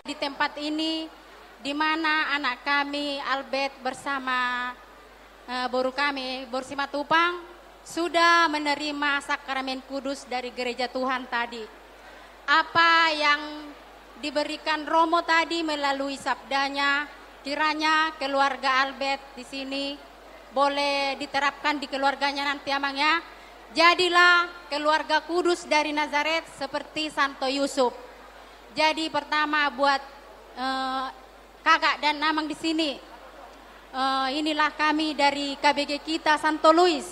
di tempat ini di mana anak kami Albert bersama boru kami Bor Simatupang sudah menerima sakramen kudus dari gereja Tuhan tadi. Apa yang diberikan Romo tadi melalui sabdanya, kiranya keluarga Albert di sini boleh diterapkan di keluarganya nanti Amang ya. Jadilah keluarga kudus dari Nazaret seperti Santo Yusuf. Jadi pertama buat kakak dan Amang di sini, inilah kami dari KBG kita Santo Louis.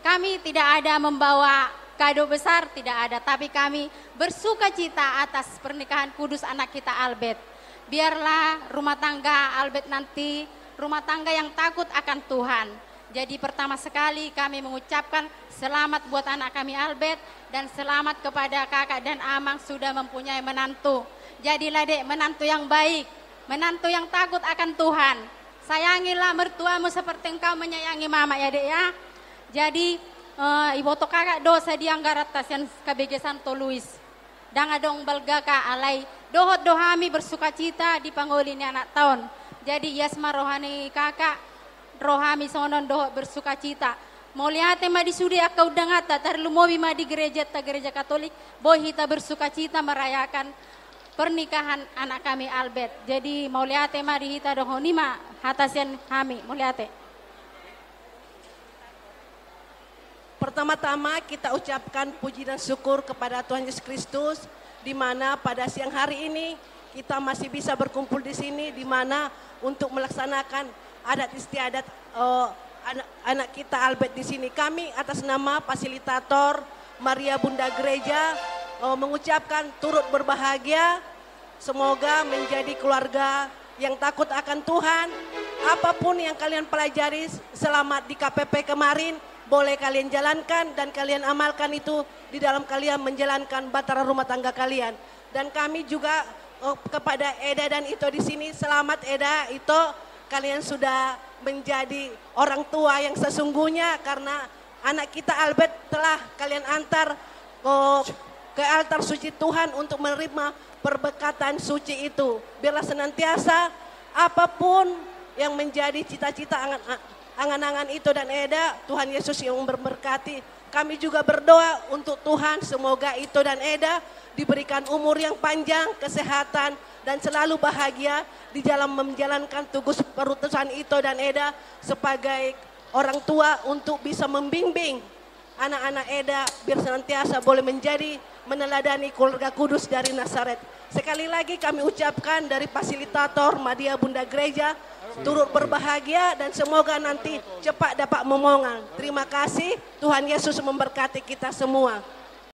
Kami tidak ada membawa kado besar, tidak ada, tapi kami bersuka cita atas pernikahan kudus anak kita Albert. Biarlah rumah tangga Albert nanti rumah tangga yang takut akan Tuhan. Jadi pertama sekali kami mengucapkan selamat buat anak kami Albert dan selamat kepada kakak dan Amang sudah mempunyai menantu. Jadilah dek menantu yang baik, menantu yang takut akan Tuhan. Sayangilah mertuamu seperti engkau menyayangi mama ya dek ya. Jadi ibu to kakak dosa dianggarat tasian KBG Santo Louis. Danga dong balga ka alai dohot dohami bersuka cita di panggolini anak tahun. Jadi yasma rohani kakak rohami sonon dohot bersuka cita. Mau lihat ma di sudi akau dangata tarlumowi ma di gereja Katolik. Boy kita bersuka cita merayakan pernikahan anak kami Albert. Jadi mau lihat ma di hita dohoni ma hatasian kami. Mau lihat. Pertama-tama kita ucapkan puji dan syukur kepada Tuhan Yesus Kristus, di mana pada siang hari ini kita masih bisa berkumpul di sini, di mana untuk melaksanakan adat istiadat anak kita Albert di sini. Kami atas nama fasilitator Maria Bunda Gereja mengucapkan turut berbahagia, semoga menjadi keluarga yang takut akan Tuhan. Apapun yang kalian pelajari selama di KPP kemarin, boleh kalian jalankan dan kalian amalkan itu di dalam kalian menjalankan batara rumah tangga kalian. Dan kami juga kepada Eda dan Ito di sini, selamat Eda, Ito, kalian sudah menjadi orang tua yang sesungguhnya karena anak kita Albert telah kalian antar ke altar suci Tuhan untuk menerima perbekatan suci itu. Biarlah senantiasa apapun yang menjadi cita-cita angan-angan itu dan Eda, Tuhan Yesus yang memberkati. Kami juga berdoa untuk Tuhan, semoga itu dan Eda diberikan umur yang panjang, kesehatan, dan selalu bahagia di dalam menjalankan tugas perutusan itu dan Eda sebagai orang tua untuk bisa membimbing anak-anak Eda biar senantiasa boleh menjadi meneladani keluarga kudus dari Nazaret. Sekali lagi kami ucapkan dari fasilitator Maria Bunda Gereja, turut berbahagia dan semoga nanti cepat dapat memohon. Terima kasih, Tuhan Yesus memberkati kita semua.